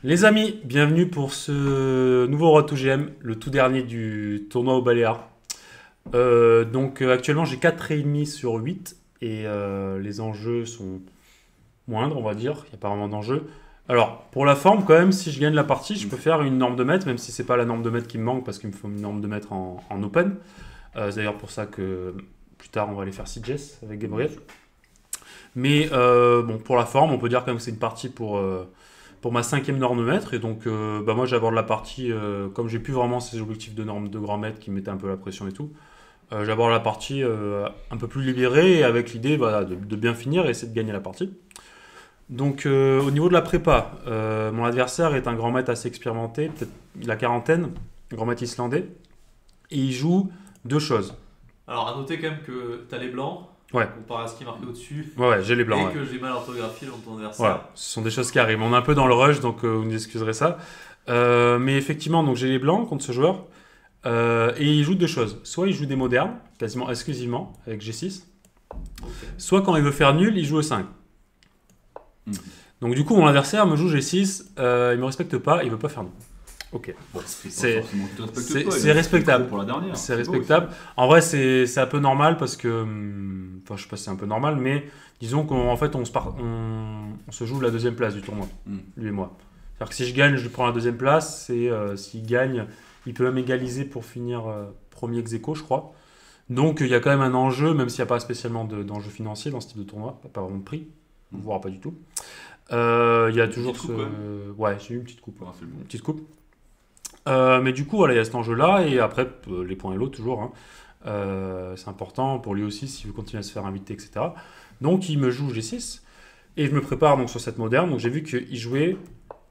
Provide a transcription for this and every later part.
Les amis, bienvenue pour ce nouveau Road to GM, le tout dernier du tournoi au Baléares. Actuellement j'ai 4,5 sur 8 et les enjeux sont moindres, on va dire, il n'y a pas vraiment d'enjeux. Alors, pour la forme, quand même, si je gagne la partie, je peux faire une norme de mètres, même si c'est pas la norme de mètres qui me manque, parce qu'il me faut une norme de mètres en open. C'est d'ailleurs pour ça que plus tard, on va aller faire CJS avec Gabriel. Mais bon, pour la forme, on peut dire quand même que c'est une partie pour ma 5e norme de mètre. Et donc, moi, j'aborde la partie, comme j'ai plus vraiment ces objectifs de norme de grand mètre qui me mettaient un peu la pression et tout, j'aborde la partie un peu plus libérée et avec l'idée de bien finir et essayer de gagner la partie. Donc, au niveau de la prépa, mon adversaire est un grand maître assez expérimenté, peut-être il a quarantaine, grand maître islandais, et il joue deux choses. Alors, à noter quand même que t'as les blancs, Ouais. comparé à ce qui est marqué au-dessus, Ouais, j'ai les blancs. et Ouais. que j'ai mal orthographié dans ton adversaire. Voilà, ce sont des choses qui arrivent. On est un peu dans le rush, donc vous nous excuserez ça. Mais effectivement, donc j'ai les blancs contre ce joueur, et il joue deux choses. Soit il joue des modernes, quasiment exclusivement, avec G6, Ok. soit quand il veut faire nul, il joue E5. Donc du coup, mon adversaire me joue G6, il me respecte pas, il veut pas faire nul. Ok, bon, c'est respectable. Pour la dernière. C'est respectable. En vrai, c'est un peu normal parce que, enfin, je sais pas si c'est un peu normal, mais disons qu'en fait, on se joue la deuxième place du tournoi, lui et moi. C'est-à-dire que si je gagne, je prends la deuxième place. Et s'il gagne, il peut même égaliser pour finir premier ex-aequo, je crois. Donc il y a quand même un enjeu, même s'il n'y a pas spécialement d'enjeu financier dans ce type de tournoi, pas vraiment de prix, voire pas du tout. Il y a toujours petite coupe, ouais, j'ai eu une petite coupe. Ouais, c'est bon. Une petite coupe. Mais du coup, voilà, il y a cet enjeu-là, et après, les points et l'autre, toujours. Hein. C'est important pour lui aussi, s'il veut continuer à se faire inviter, etc. Donc, il me joue G6, et je me prépare donc sur cette moderne. Donc, j'ai vu qu'il jouait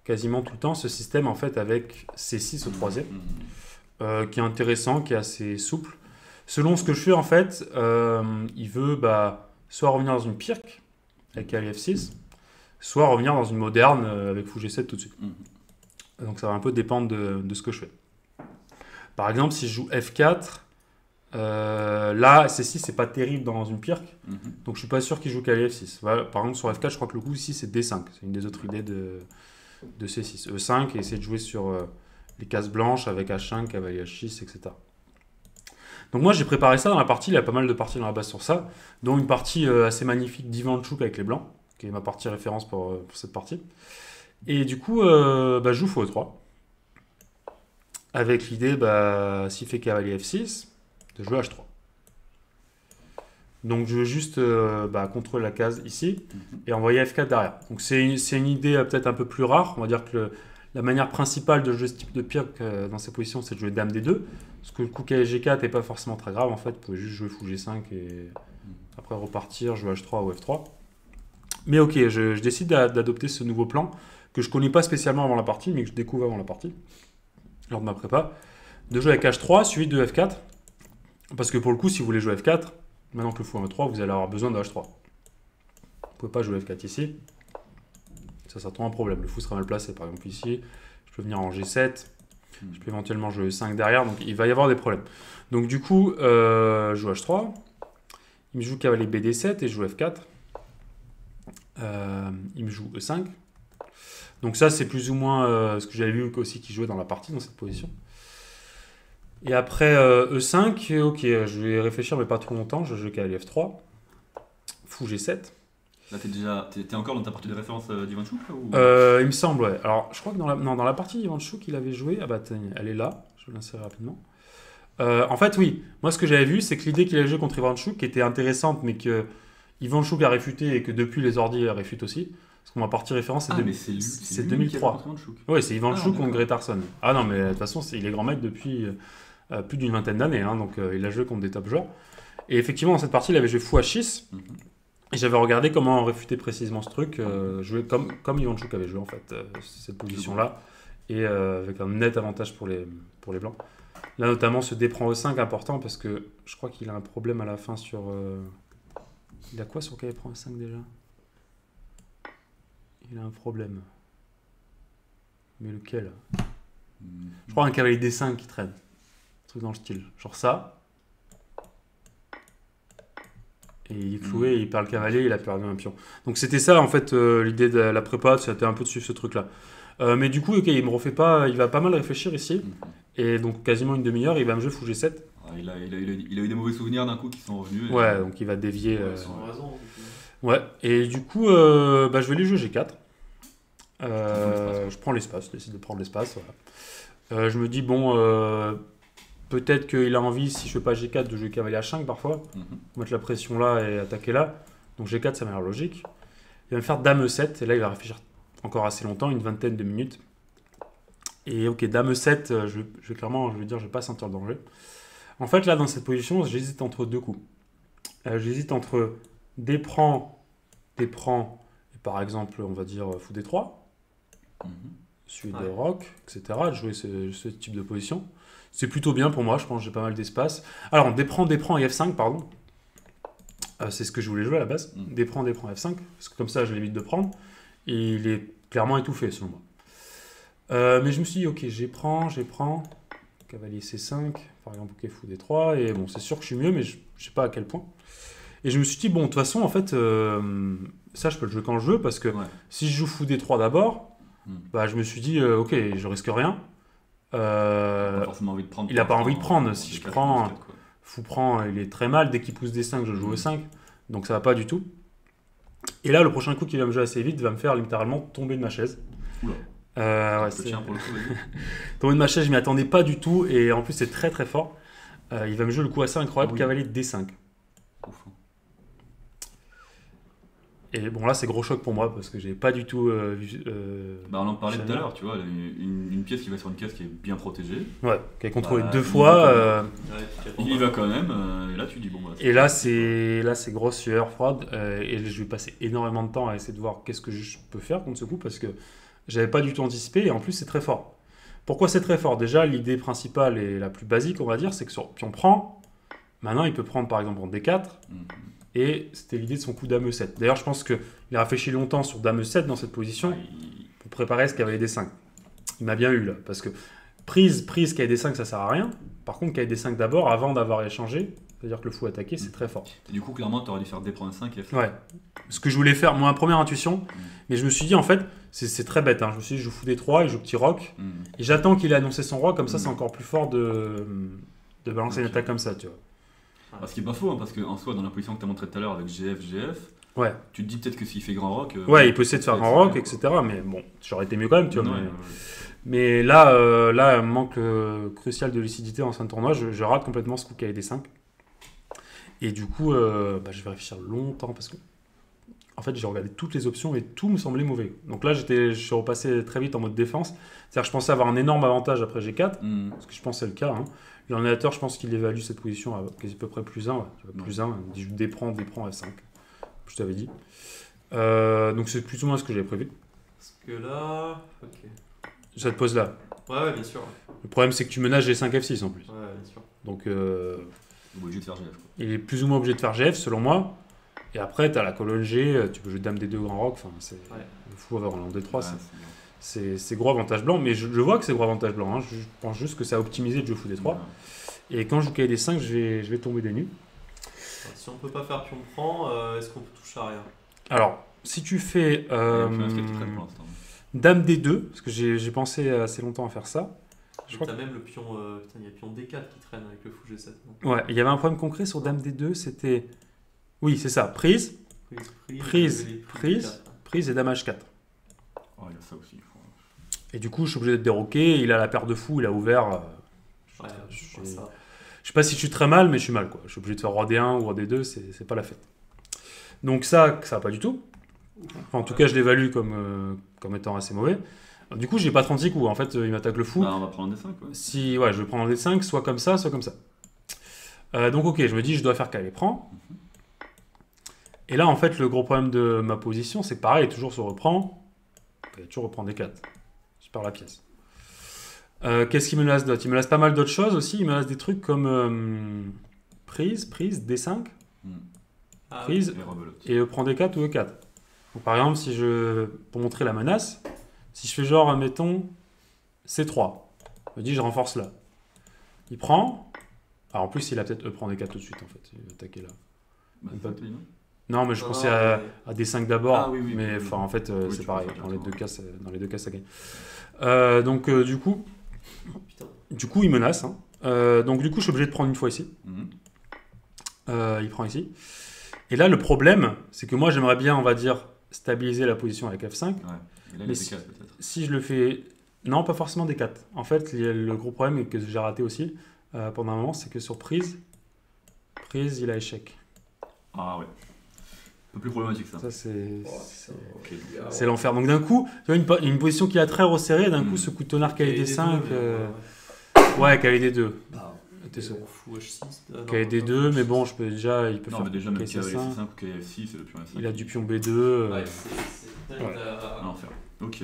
quasiment tout le temps ce système, en fait, avec C6 au troisième, qui est intéressant, qui est assez souple. Selon ce que je fais, en fait, il veut soit revenir dans une pirque, avec ALF6, soit revenir dans une moderne, avec fou G7 tout de suite. Donc ça va un peu dépendre de ce que je fais. Par exemple, si je joue F4, là, C6, c'est pas terrible dans une pirque, donc je suis pas sûr qu'il joue cavalier F6. Voilà, par exemple, sur F4, je crois que le coup ici, c'est D5. C'est une des autres idées de C6. E5, et essayer de jouer sur les cases blanches avec H5, cavalier H6, etc. Donc moi, j'ai préparé ça dans la partie. Il y a pas mal de parties dans la base sur ça, dont une partie assez magnifique d'Ivanchuk avec les blancs, qui est ma partie référence pour cette partie. Et du coup, je joue fou E3. Avec l'idée, s'il fait cavalier F6, de jouer H3. Donc je veux juste contrôler la case ici et envoyer F4 derrière. Donc c'est une idée peut-être un peu plus rare. On va dire que la manière principale de jouer ce type de pirque dans ces positions, c'est de jouer Dame D2. Parce que le coup G4 n'est pas forcément très grave en fait. Vous pouvez juste jouer fou G5 et après repartir, jouer H3 ou F3. Mais ok, je décide d'adopter ce nouveau plan que je ne connais pas spécialement avant la partie, mais que je découvre avant la partie, lors de ma prépa, de jouer avec H3 suivi de F4. Parce que pour le coup, si vous voulez jouer F4, maintenant que le fou est E3, vous allez avoir besoin de H3. Vous ne pouvez pas jouer F4 ici. Ça tombe un problème. Le fou sera mal placé. Par exemple, ici, je peux venir en G7. Je peux éventuellement jouer E5 derrière. Donc, il va y avoir des problèmes. Donc, du coup, je joue H3. Il me joue cavalier BD7 et je joue F4. Il me joue E5. Donc ça, c'est plus ou moins ce que j'avais vu aussi qui jouait dans la partie, dans cette position. Et après E5, ok, je vais réfléchir, mais pas trop longtemps. Je joue cavalier F3. Fou G7. Là, t'es encore dans ta partie de référence d'Ivanchuk ou... Il me semble, ouais. Alors, je crois que dans la partie d'Ivanchuk, il avait joué... Ah bah, elle est là. Je vais l'insérer rapidement. En fait, oui. Moi, ce que j'avais vu, c'est que l'idée qu'il avait joué contre Ivanchuk, qui était intéressante, mais que Ivanchuk a réfuté et que depuis, les ordi réfutent aussi. Parce que ma partie référence, c'est 2003. Oui, c'est Ivanchuk contre Gretarsson. Ah non, mais de toute façon, il est grand maître depuis plus d'une vingtaine d'années. Hein, donc, il a joué contre des top joueurs. Et effectivement, dans cette partie, il avait joué fou H6. Et j'avais regardé comment réfuter précisément ce truc, jouer comme Ivanchuk avait joué en fait, cette position-là, et avec un net avantage pour les blancs. Là notamment ce D prend E5 important parce que je crois qu'il a un problème à la fin sur... Il a quoi sur cavalier prend E5 déjà? Il a un problème. Mais lequel? Je crois un cavalier D5 qui traîne. Un truc dans le style. Genre ça. Et il est cloué, il perd le cavalier, il a perdu un pion. Donc c'était ça en fait l'idée de la prépa, c'était un peu de suivre ce truc-là. Mais du coup, ok, il me refait pas, il va pas mal réfléchir ici. Et donc quasiment une demi-heure, il va me jouer fou G7. Il a eu des mauvais souvenirs d'un coup qui sont revenus. Ouais, donc il va dévier. Sans raison. Ouais, et du coup, je vais les jouer G4. Je prends l'espace, je décide de prendre l'espace. Voilà. Je me dis, bon, peut-être qu'il a envie, si je fais pas G4, de jouer cavalier H5 parfois, mettre la pression là et attaquer là. Donc G4, ça m'a l'air logique. Il va me faire Dame E7, et là il va réfléchir encore assez longtemps, une vingtaine de minutes. Et ok, Dame E7, je vais dire, je vais pas sentir le danger. En fait, là, dans cette position, j'hésite entre deux coups. J'hésite entre D prend, et par exemple, on va dire Fou D3, celui de Roc, etc. De jouer ce type de position. C'est plutôt bien pour moi, je pense que j'ai pas mal d'espace. Alors, D prend et F5, pardon. C'est ce que je voulais jouer à la base. D prend F5, parce que comme ça, je l'évite de prendre. Et il est clairement étouffé, selon moi. Mais je me suis dit, ok, j'ai prends, cavalier C5, par exemple, ok, Fou D3, et bon, c'est sûr que je suis mieux, mais je sais pas à quel point. Et je me suis dit, bon, de toute façon, en fait, ça, je peux le jouer quand je veux, parce que si je joue Fou D3 d'abord, bah, je me suis dit, ok, je risque rien. Il n'a pas forcément envie de prendre. Il n'a pas envie de prendre. Si je prends, Fou prend, il est très mal. Dès qu'il pousse D5, je joue E5. Donc ça va pas du tout. Et là, le prochain coup qui va me jouer assez vite va me faire littéralement tomber de ma chaise. Oula. Ouais, tomber de ma chaise, je m'y attendais pas du tout. Et en plus, c'est très très fort. Il va me jouer le coup assez incroyable, cavalier D5. Ouf. Et bon, là, c'est gros choc pour moi parce que j'ai pas du tout vu. On en parlait tout à l'heure, tu vois, une pièce qui va sur une case qui est bien protégée. Ouais, qui est contrôlée deux fois. Il y va quand même, et là tu dis bon. Bah, et là, c'est grosse sueur froide. Et je vais passer énormément de temps à essayer de voir qu'est-ce que je peux faire contre ce coup parce que j'avais pas du tout anticipé et en plus, c'est très fort. Pourquoi c'est très fort? Déjà, l'idée principale et la plus basique, on va dire, c'est que sur pion prend, maintenant il peut prendre par exemple en D4. Et c'était l'idée de son coup Dame E7. D'ailleurs, je pense qu'il a réfléchi longtemps sur Dame E7 dans cette position pour préparer ce cavalier D5. Il m'a bien eu là, parce que prise cavalier D5, ça sert à rien. Par contre, cavalier D5 d'abord, avant d'avoir échangé, c'est-à-dire que le fou attaqué, c'est très fort. Et du coup, clairement, tu aurais dû faire D.5 et F5. Ouais. Ce que je voulais faire, moi, première intuition, mais je me suis dit, en fait, c'est très bête. Je me suis dit, je joue fou D3 et je joue petit roc. Et j'attends qu'il ait annoncé son roi, comme ça, c'est encore plus fort de balancer une attaque comme ça, tu vois. Ce qui est pas faux, parce qu'en soi, dans la position que tu as montré tout à l'heure avec GF, tu te dis peut-être que s'il fait grand rock. Il peut essayer de faire grand rock, etc. Mais bon, j'aurais été mieux quand même, tu vois. Mais là, un manque crucial de lucidité en fin de tournoi, je rate complètement ce coup qui a D5. Et du coup, je vais réfléchir longtemps parce que, en fait, j'ai regardé toutes les options et tout me semblait mauvais. Donc là, je suis repassé très vite en mode défense. C'est-à-dire que je pensais avoir un énorme avantage après G4, parce que je pense que c'est le cas. L'ordinateur, je pense qu'il évalue cette position à peu près plus 1. Plus 1, il dit D prend F5. Je t'avais dit. Donc c'est plus ou moins ce que j'avais prévu. Parce que là. Ok. Cette pose-là. Ouais, bien sûr. Le problème, c'est que tu menaces G5 F6 en plus. Ouais, bien sûr. Donc. Obligé de faire GF. Il est plus ou moins obligé de faire GF, selon moi. Et après, tu as la colonne G, tu peux jouer Dame D2 grand rock. Enfin, le fou avoir un D3. C'est gros avantage blanc, mais je vois que c'est gros avantage blanc. Je pense juste que ça a optimisé le jeu fou D3. Et quand je joue KD5, je vais tomber des nues. Si on peut pas faire pion prend, est-ce qu'on peut toucher à rien? Alors, si tu fais Dame D2, parce que j'ai pensé assez longtemps à faire ça. Je crois que même le pion, il y a pion D4 qui traîne avec le fou G7. Non ouais, il y avait un problème concret sur Dame D2, c'était... Oui, c'est ça, prise et Dame H4. Oh, il y a ça aussi. Et du coup, je suis obligé d'être déroqué, il a la paire de fous, il a ouvert... je sais pas si je suis très mal, mais je suis mal, quoi. Je suis obligé de faire Roi D1 ou Roi D2, c'est pas la fête. Donc ça va pas du tout. Enfin, en tout cas, je l'évalue comme étant assez mauvais. Du coup, j'ai pas 36 coups. En fait, il m'attaque le fou. On va prendre un D5. Je vais prendre un D5, soit comme ça, soit comme ça. Donc, ok, je me dis, je dois faire qu'elle les prend. Et là, en fait, le gros problème de ma position, c'est que pareil, toujours se reprend. Toujours reprend D4. Je perds la pièce. Qu'est-ce qu'il me laisse d'autre? Il me laisse pas mal d'autres choses aussi. Il me laisse des trucs comme prise, D5, prise, et prend D4 ou E4. Donc, par exemple, pour montrer la menace, si je fais genre, mettons, C3, je me dis, je renforce là. Il prend. Alors, en plus, il a peut-être E prend D4 tout de suite, en fait. Il va attaquer là. Bah, Pas- c'est non. Non, mais je Non, pensais non, à des 5 d'abord. Ah, oui, mais oui. en fait, Oui, c'est tu pareil. peux faire Dans les directement. dans les deux cas, ça gagne. Donc, Putain. du coup, il menace. Hein. Donc, du coup, je suis obligé de prendre une fois ici. Mhm. Il prend ici. Et là, le problème, c'est que moi, j'aimerais bien, on va dire, stabiliser la position avec F5. Ouais. Et là, il Mais a D4 peut-être. Si je le fais... Non, pas forcément D4. En fait, le gros problème et que j'ai raté aussi pendant un moment, c'est que sur prise, il a échec. Ah ouais. Un peu plus problématique ça. Ça, c'est... Ok. C'est l'enfer. Donc d'un coup, tu vois, une position qui a très resserrée, d'un coup, Mm. ce coup de tonnerre KD2, KD5... mais Ouais, KD2. Ah, T'es sûr. on fout H6. KD2, mais bon, je peux déjà... Il peut Non, faire mais déjà, même KC5. KF5 ou KF6, c'est le pion F5. Il a du pion B2. Ouais, c'est. Ouais. Un enfer. Ok.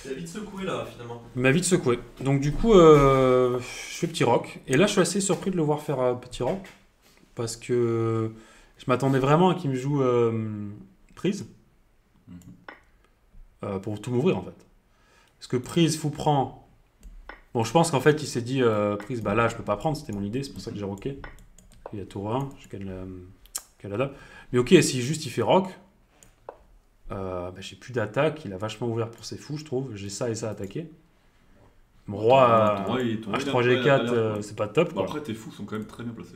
Il a vite secoué là finalement. Il m'a vite secoué. Donc du coup, je fais petit rock. Et là, je suis assez surpris de le voir faire petit rock. Parce que je m'attendais vraiment à qu'il me joue prise. Mhm. Pour tout m'ouvrir en fait. Parce que prise, fou prend. Bon, je pense qu'en fait, il s'est dit prise, bah là, je peux pas prendre. C'était mon idée, c'est pour ça que j'ai rocké. Il y a tour 1, je gagne la dame. Mais ok, si juste il fait rock, bah, j'ai plus d'attaque. Il a vachement ouvert pour ses fous, je trouve. J'ai ça et ça à attaquer. Mon roi, H3 G4, c'est pas top. Bon, Quoi. après, tes fous sont quand même très bien placés.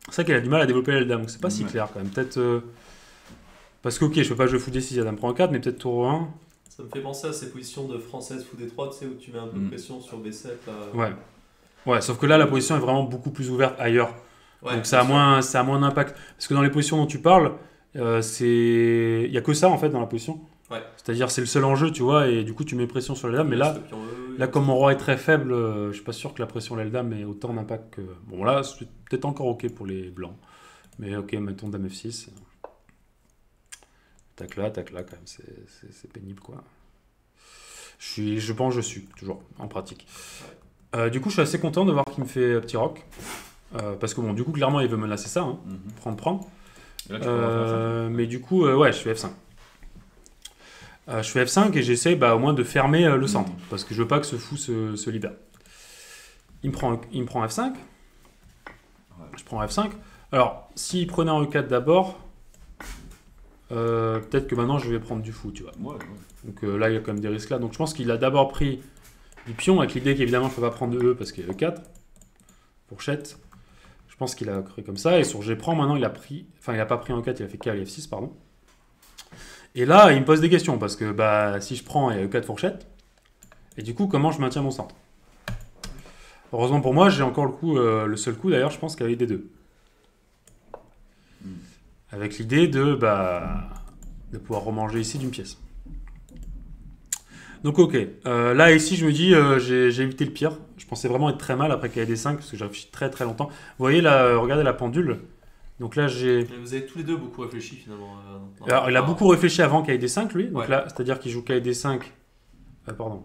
C'est vrai qu'il a du mal à développer l'aile dame, donc c'est pas si Ouais. clair quand même. Peut-être. Parce que ok, je peux pas jouer fou D6, la dame prend 4, mais peut-être tour 1. Ça me fait penser à ces positions de française fou D3, tu sais, où tu mets un peu de pression sur B7. Là. Ouais. Ouais, sauf que là, la position est vraiment beaucoup plus ouverte ailleurs. Ouais, Donc ça a moins d'impact. Parce que dans les positions dont tu parles, il y a que ça en fait dans la position. Ouais. C'est-à-dire c'est le seul enjeu, tu vois, et du coup tu mets pression sur la dame. Mais là, comme mon roi est très faible, je suis pas sûr que la pression l'aile dame ait autant d'impact que. Bon là, c'est peut-être encore ok pour les blancs. Mais ok, mettons dame F6. Tac là quand même, c'est pénible quoi. Je pense que je suis toujours en pratique. Du coup, je suis assez content de voir qu'il me fait petit rock. Parce que bon, du coup, clairement, il veut menacer ça. Hein. Prendre. Et là, tu peux avoir ça. Mais du coup, ouais, je fais F5. Je fais F5 et j'essaie au moins de fermer le centre. Parce que je veux pas que ce fou se libère. Il me prend F5. Ouais. Je prends F5. Alors, s'il prenait en E4 d'abord, peut-être que maintenant je vais prendre du fou, tu vois. Ouais. Donc là, il y a quand même des risques là. Donc je pense qu'il a d'abord pris du pion, avec l'idée qu'évidemment je ne peux pas prendre de E parce qu'il y a E4. Fourchette. Je pense qu'il a cru comme ça. Et sur G prend, maintenant il a pris. Enfin, il n'a pas pris en E4, il a fait K à F6, pardon. Et là, il me pose des questions parce que si je prends, il y a E4 fourchette. Et du coup, comment je maintiens mon centre? Heureusement pour moi, j'ai encore le seul coup d'ailleurs, je pense, qu'avec des deux. Avec l'idée de pouvoir remanger ici d'une pièce. Donc ok, là ici je me dis j'ai évité le pire. Je pensais vraiment être très mal après KD5 parce que j'ai réfléchi très très longtemps. Vous voyez là, regardez la pendule. Donc là j'ai... Mais vous avez tous les deux beaucoup réfléchi finalement. Alors il a beaucoup réfléchi avant KD5 lui. Donc Ouais. là, c'est-à-dire qu'il joue KD5... pardon.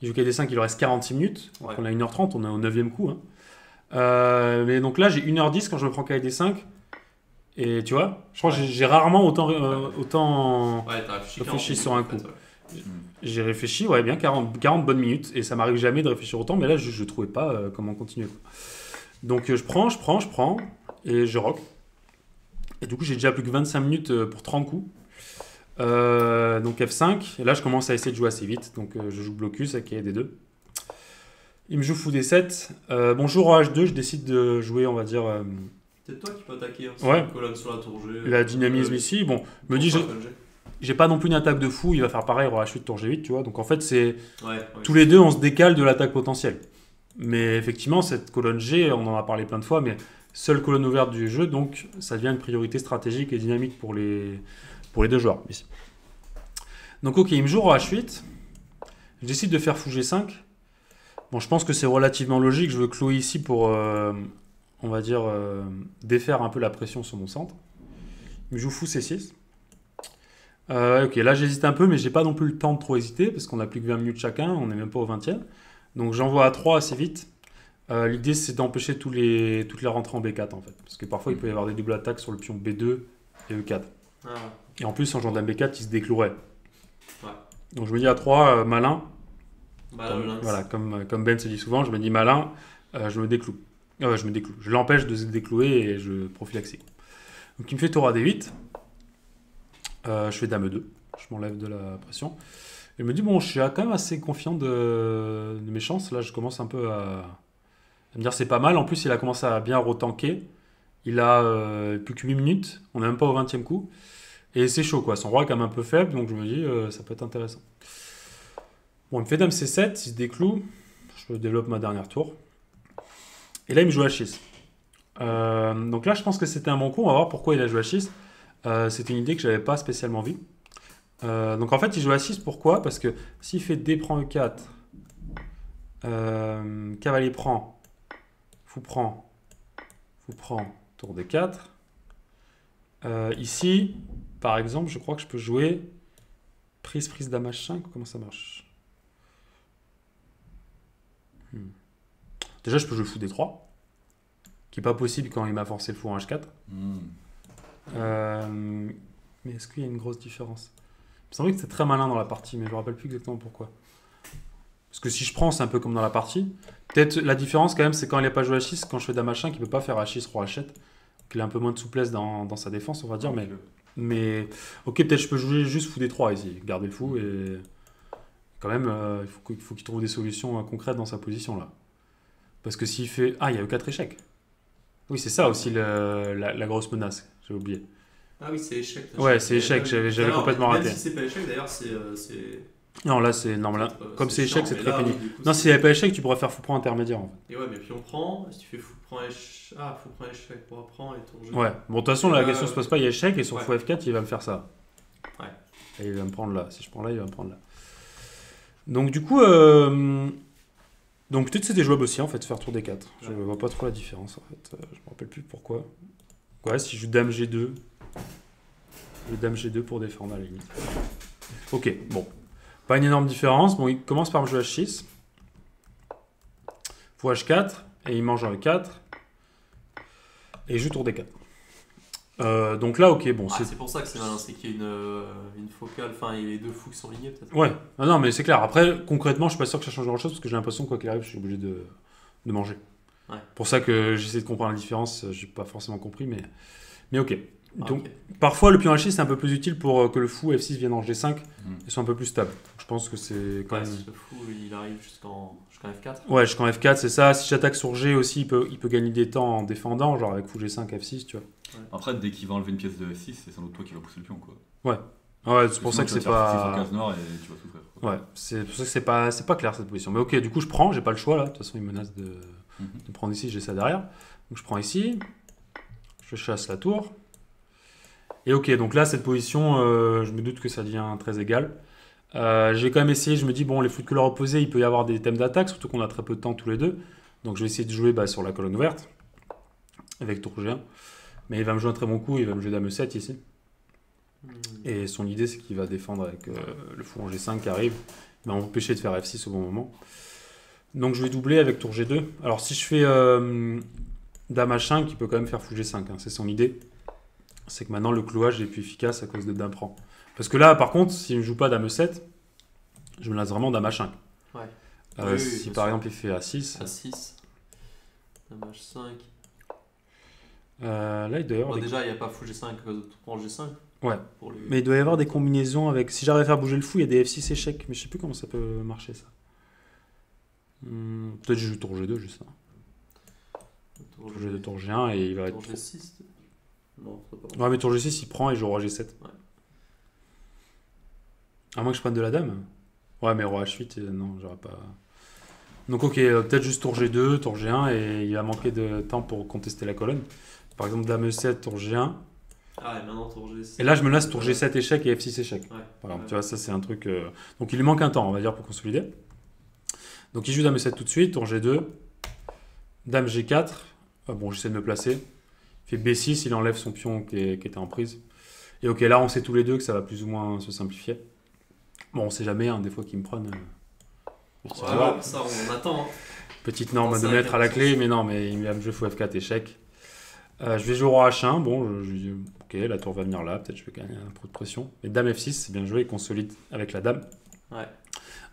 Il joue KD5, il lui reste 46 minutes. Donc Ouais. on a 1h30, on est au 9e coup. Hein. Mais donc là j'ai 1h10 quand je me prends KD5. Et tu vois, je crois que j'ai rarement autant Ouais, t'as réfléchi, réfléchi 40 sur un minutes, coup. en fait, ouais. J'ai réfléchi, ouais, bien 40 bonnes minutes. Et ça m'arrive jamais de réfléchir autant, mais là je trouvais pas comment continuer. Quoi. Donc je prends, et je rock. Et du coup j'ai déjà plus que 25 minutes pour 30 coups. Donc F5, et là je commence à essayer de jouer assez vite. Donc je joue blocus avec D2. Il me joue fou D7. Bonjour à H2, je décide de jouer, on va dire... Peut-être toi qui peux attaquer. Hein, Ouais. Une colonne sur la tour G. la dynamisme ici. Bon, je me dis, j'ai pas non plus une attaque de fou, il va faire pareil, roi H8, tour G8, tu vois. Donc en fait, c'est tous les deux, on se décale de l'attaque potentielle. Mais effectivement, cette colonne G, on en a parlé plein de fois, mais seule colonne ouverte du jeu, donc ça devient une priorité stratégique et dynamique pour les deux joueurs. Ici. Donc ok, il me joue roi H8. Je décide de faire fou G5. Bon, je pense que c'est relativement logique. Je veux clouer ici pour, on va dire, défaire un peu la pression sur mon centre. Il me joue fou C6. Ok, là j'hésite un peu, mais j'ai pas non plus le temps de trop hésiter, parce qu'on a plus que 20 minutes chacun, on n'est même pas au 20e. Donc j'envoie à 3 assez vite. L'idée c'est d'empêcher toutes les rentrées en B4 en fait. Parce que parfois il peut y avoir des doubles attaques sur le pion B2 et E4. Ah. Et en plus en jouant dame B4 il se déclouerait. Ouais. Donc je me dis à 3, malin. Bah, le lynx. Voilà, comme Ben se dit souvent, je me dis malin, je me décloue. Ah ouais, je me décloue. Je l'empêche de se déclouer et je prophylaxie. Donc il me fait tour à D8. Je fais Dame 2. Je m'enlève de la pression. Il me dit, bon, je suis quand même assez confiant de mes chances. Là, je commence un peu à me dire c'est pas mal. En plus, il a commencé à bien retanker. Il a plus que 8 minutes. On n'est même pas au 20e coup. Et c'est chaud, quoi. Son roi est quand même un peu faible, donc je me dis, ça peut être intéressant. Bon, il me fait Dame C7, il se décloue. Je développe ma dernière tour. Et là, il me joue H6. Donc là, je pense que c'était un bon coup. On va voir pourquoi il a joué H6. C'était une idée que je n'avais pas spécialement vue. Donc en fait, il joue A6. Pourquoi? Parce que s'il fait D prend E4, cavalier prend, fou prend, tour D4. Ici, par exemple, je crois que je peux jouer prise Dame H5. Comment ça marche? Déjà, je peux jouer fou D3, qui n'est pas possible quand il m'a forcé le fou en H4. Mais est-ce qu'il y a une grosse différence? Il me semblait que c'était très malin dans la partie, mais je ne me rappelle plus exactement pourquoi. Parce que si je prends, c'est un peu comme dans la partie. Peut-être la différence quand même, c'est quand il n'a pas joué H6, quand je fais Dame H5, il ne peut pas faire H6, Roi H7. Donc il a un peu moins de souplesse dans sa défense, on va dire. Mais ok, peut-être je peux jouer juste fou D3 ici, garder le fou et quand même, il faut qu'il trouve des solutions concrètes dans sa position là. Parce que s'il fait... Ah, il y a E4 échec. Oui, c'est ça aussi la grosse menace, j'ai oublié. Ah oui, c'est échec. Ouais, c'est échec, j'avais complètement raté. Même si c'est pas échec, d'ailleurs, c'est... Non, là, c'est normal. Comme c'est échec, c'est très pénible. Non, s'il n'y avait pas échec, tu pourrais faire fou prend intermédiaire en fait. Et ouais, mais puis on prend, si tu fais fou prend échec... Ah, fou prend échec, pour apprendre et tour jeu. Ouais, bon, de toute façon, la question se pose pas, il y a échec, et sur fou F4, il va me faire ça. Ouais. Et il va me prendre là. Si je prends là, il va me prendre là. Donc, du coup... Donc peut-être c'était jouable aussi en fait, faire tour D4. Je vois pas trop la différence en fait. Je me rappelle plus pourquoi. Ouais, si je joue Dame G2. Le Dame G2 pour défendre à la limite. Ok, bon. Pas une énorme différence. Bon, il commence par me jouer H6. Fou H4. Et il mange un E4. Et il joue tour D4. Donc là, ok, bon. C'est pour ça que c'est malin, c'est qu'il y a une focale, enfin, il y a les deux fous qui sont lignés peut-être. Ouais, non, mais c'est clair. Après, concrètement, je suis pas sûr que ça change grand-chose parce que j'ai l'impression que quoi qu'il arrive, je suis obligé de manger. Ouais. Pour ça que j'essaie de comprendre la différence, j'ai pas forcément compris, mais ok. Donc, parfois, le pion H6 c'est un peu plus utile pour que le fou F6 vienne en G5 et soit un peu plus stable. Je pense que c'est quand même. Si le fou il arrive jusqu'en F4. Ouais, jusqu'en F4, c'est ça. Si j'attaque sur G aussi, il peut gagner des temps en défendant, genre avec fou G5, F6, tu vois. Ouais. Après, dès qu'il va enlever une pièce de F6, c'est sans doute toi qui va pousser le pion, quoi. Ouais, c'est pour ça que c'est pas. Case noire et tu vas souffrir. Quoi. Ouais, c'est pour ça que c'est pas clair cette position. Mais ok, du coup, je prends, j'ai pas le choix là. De toute façon, il menace de prendre ici, j'ai ça derrière. Donc je prends ici, je chasse la tour. Et ok, donc là, cette position, je me doute que ça devient très égal. J'ai quand même essayé, je me dis, bon, les fous de couleur opposée, il peut y avoir des thèmes d'attaque, surtout qu'on a très peu de temps tous les deux. Donc je vais essayer de jouer sur la colonne ouverte, avec tour G1. Mais il va me jouer un très bon coup, il va me jouer Dame E7 ici. Et son idée, c'est qu'il va défendre avec le fou en G5 qui arrive. Il va m'empêcher de faire F6 au bon moment. Donc je vais doubler avec tour G2. Alors si je fais Dame H5, il peut quand même faire fou G5. Hein, c'est son idée. C'est que maintenant le clouage est plus efficace à cause de Dame prend. Parce que là, par contre, s'il ne joue pas Dame E7, je me laisse vraiment Dame H5. Ouais. Si par exemple il fait A6. A6. Dame H5. Là, il doit y avoir. Déjà, il n'y a pas fou G5 à cause de tout prend G5. Ouais. Mais il doit y avoir des combinaisons avec. Si j'arrive à faire bouger le fou, il y a des F6 échecs. Mais je sais plus comment ça peut marcher ça. Peut-être je joue tour G2 juste ça. Tour G2, tour G1 et il va être. Tour G6. Non, pas ouais, mais tour G6 il prend et je joue roi G7. Ouais. À moins que je prenne de la dame. Ouais, mais roi H8, non, j'aurais pas. Donc ok, peut-être juste tour G2, tour G1 et il va manquer de temps pour contester la colonne. Par exemple, Dame E7, tour G1. Ah, et maintenant tour G7. Et là, je me laisse tour G7 échec et F6 échec. Ouais. Par exemple, tu vois, ça c'est un truc. Donc il lui manque un temps, on va dire, pour consolider. Donc il joue Dame E7 tout de suite, tour G2. Dame G4. Bon, j'essaie de me placer. Il fait B6, il enlève son pion qui était en prise. Et ok, là, on sait tous les deux que ça va plus ou moins se simplifier. Bon, on sait jamais, hein, des fois qu'ils me prennent. Ça, on attend. Hein. Petite norme de mettre à la clé, mais non, mais il va me jouer fou F4 échec. Je vais jouer roi H1. Bon, je dis, ok, la tour va venir là. Peut-être je vais gagner un peu de pression. Mais Dame F6, c'est bien joué, il consolide avec la dame. Ouais.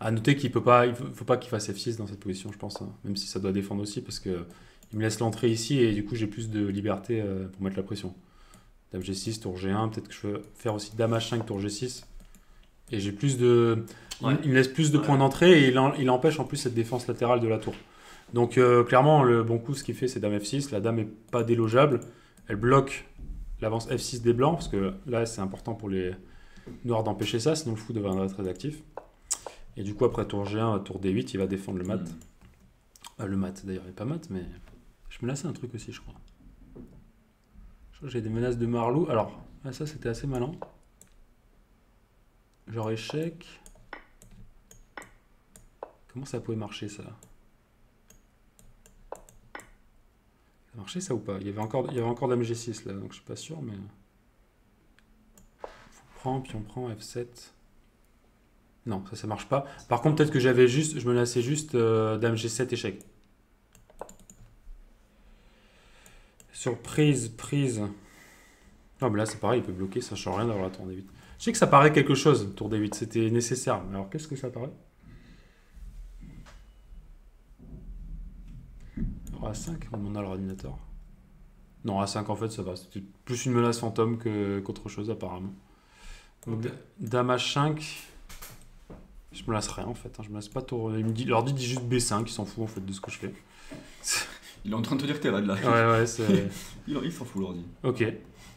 À noter qu'il peut pas, il faut pas qu'il fasse F6 dans cette position, je pense. Hein, même si ça doit défendre aussi, parce que il me laisse l'entrée ici et du coup j'ai plus de liberté pour mettre la pression. Dame G6, tour G1, peut-être que je peux faire aussi Dame H5, tour G6. Et j'ai plus de... Il me laisse plus de points d'entrée et il empêche en plus cette défense latérale de la tour. Donc clairement, le bon coup, ce qu'il fait, c'est Dame F6. La Dame n'est pas délogeable. Elle bloque l'avance F6 des blancs, parce que là, c'est important pour les noirs d'empêcher ça, sinon le fou deviendrait très actif. Et du coup, après tour G1, tour D8, il va défendre le mat. Le mat, d'ailleurs, il n'est pas mat, mais je me lassais un truc aussi, je crois. Je crois que j'ai des menaces de Marlou. Alors, ça, c'était assez malin. Genre échec. Comment ça pouvait marcher, ça? Ça marchait, ça, ou pas? Il y avait encore Dame G6, là, donc je suis pas sûr, mais... Puis on prend F7. Non, ça marche pas. Par contre, peut-être que je me laissais juste Dame G7 échec. Surprise, prise. Non, mais là c'est pareil, il peut bloquer, ça change rien d'avoir la tour D8. Je sais que ça paraît quelque chose, tour D8, c'était nécessaire. Mais alors qu'est-ce que ça paraît? Alors, A5, on demande à l'ordinateur. Non, A5 en fait ça va. C'était plus une menace fantôme qu'autre chose apparemment. Donc, Dame H5. Je me lasse rien en fait, hein. Je me lasse pas tour. L'ordi dit juste B5, il s'en fout en fait de ce que je fais. Il est en train de te dire que t'es raide là. Ouais, c'est... il s'en fout l'ordi. Ok.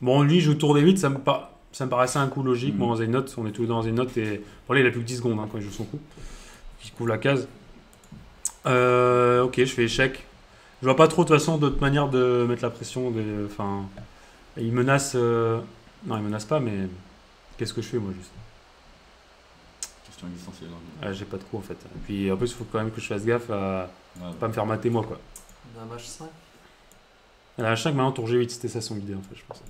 Bon, lui, il joue tour D8, ça me paraissait un coup logique. Moi, dans une note, on est tous dans une note et. Bon, là, il a plus que 10 secondes quand il joue son coup. Il couvre la case. Ok, je fais échec. Je vois pas trop de toute façon d'autres manières de mettre la pression. Enfin. Il menace. Non, il menace pas, mais. Qu'est-ce que je fais moi juste? Question existentielle. J'ai pas de coup en fait. Et puis en plus, il faut quand même que je fasse gaffe à pas me faire mater moi quoi. Dame H5. La H5 maintenant tour G8, c'était ça son idée en fait, je pense.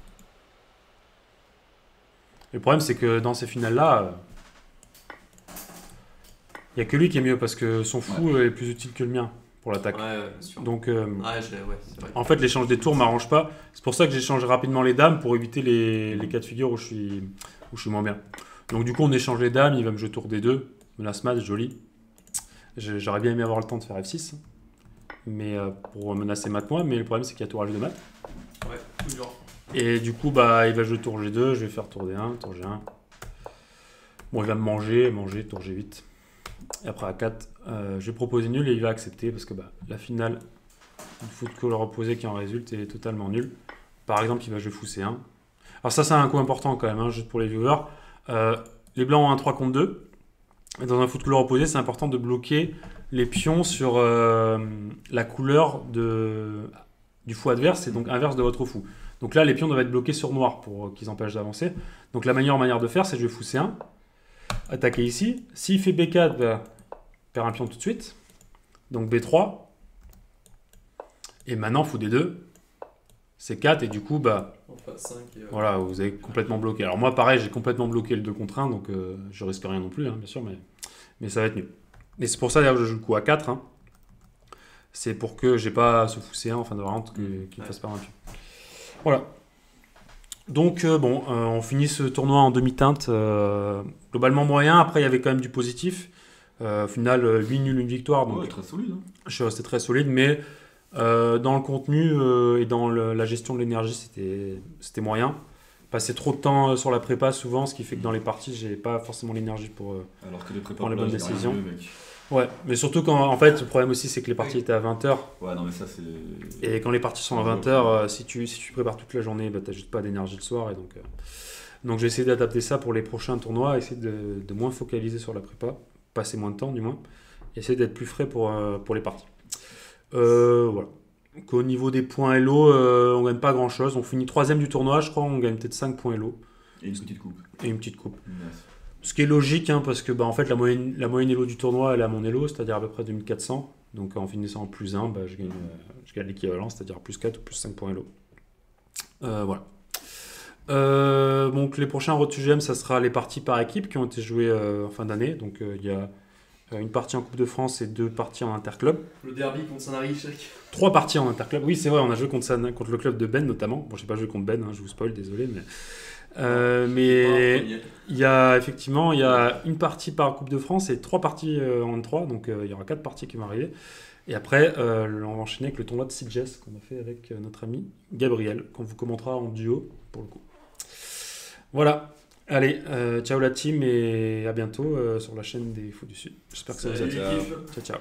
Et le problème c'est que dans ces finales là, il y a que lui qui est mieux parce que son fou est plus utile que le mien pour l'attaque. Ouais, bien sûr. Donc c'est vrai. en fait l'échange des tours m'arrange pas. C'est pour ça que j'échange rapidement les dames pour éviter les cas de figure où je suis moins bien. Donc du coup on échange les dames, il va me jouer tour D2, menace mat, joli. J'aurais bien aimé avoir le temps de faire F6. Mais pour menacer mat moi, mais le problème c'est qu'il y a tour H2 mat. Ouais, toujours. Et du coup il va jouer tour G2, je vais faire tour D1, tour G1. Bon il va me manger, tour G8. Et après à 4, je vais proposer nul et il va accepter parce que la finale du foot couleur opposé qui en résulte est totalement nulle. Par exemple il va jouer fou C1. Alors ça c'est un coup important quand même, hein, juste pour les viewers. Les blancs ont un 3 contre 2. Et dans un foot couleur opposé, c'est important de bloquer les pions sur la couleur du fou adverse, et donc inverse de votre fou. Donc là, les pions doivent être bloqués sur noir pour qu'ils empêchent d'avancer. Donc la meilleure manière de faire, c'est de jouer fou C1, attaquer ici. S'il fait B4, perd un pion tout de suite. Donc B3. Et maintenant, fou D2, C4, et du coup, voilà, vous avez complètement bloqué. Alors moi, pareil, j'ai complètement bloqué le 2 contre 1, donc je risque rien non plus, hein, bien sûr, mais ça va être nul. Et c'est pour ça d'ailleurs que je joue le coup à 4. Hein. C'est pour que j'ai pas ce fou C1 en fin de variante qu'il me fasse perdre un pion. Voilà. Donc on finit ce tournoi en demi-teinte. Globalement moyen, après il y avait quand même du positif. Au final, 8 nuls, une victoire. Donc, très solide. Hein. Je suis resté très solide, mais dans le contenu et dans la gestion de l'énergie, c'était moyen. Passer trop de temps sur la prépa souvent, ce qui fait que dans les parties, j'ai pas forcément l'énergie pour alors que prendre les bonnes décisions. Mec. Ouais, mais surtout quand en fait le problème aussi c'est que les parties étaient à 20h. Ouais, non mais ça c'est. Et quand les parties sont à 20h, si tu prépares toute la journée, t'as juste pas d'énergie le soir et donc j'ai essayé d'adapter ça pour les prochains tournois, essayer de moins focaliser sur la prépa, passer moins de temps du moins, et essayer d'être plus frais pour les parties. Voilà. Donc, au niveau des points Elo, on gagne pas grand chose. On finit 3ème du tournoi, je crois, on gagne peut-être 5 points Elo. Et une petite coupe. Yes. Ce qui est logique, hein, parce que en fait, la moyenne Elo du tournoi, elle est à mon Elo, c'est-à-dire à peu près 2400. Donc en finissant en plus 1, je gagne l'équivalent, c'est-à-dire plus 4 ou plus 5 points Elo. Voilà. Donc les prochains Road to GM, ça sera les parties par équipe qui ont été jouées en fin d'année. Donc il y a une partie en Coupe de France et 2 parties en interclub. Le derby contre Sanary-Chèque. 3 parties en interclub. Oui, c'est vrai, on a joué contre le club de Ben notamment. Bon, j'ai pas joué contre Ben, hein, je vous spoil, désolé, Mais il y a effectivement une partie par Coupe de France et 3 parties en N3, donc il y aura 4 parties qui vont arriver. Et après, on va enchaîner avec le tournoi de Sitges qu'on a fait avec notre ami Gabriel, qu'on vous commentera en duo pour le coup. Voilà. Allez, ciao la team et à bientôt sur la chaîne des Fous du Sud. J'espère que ça vous a plu. Ciao. Ciao, ciao.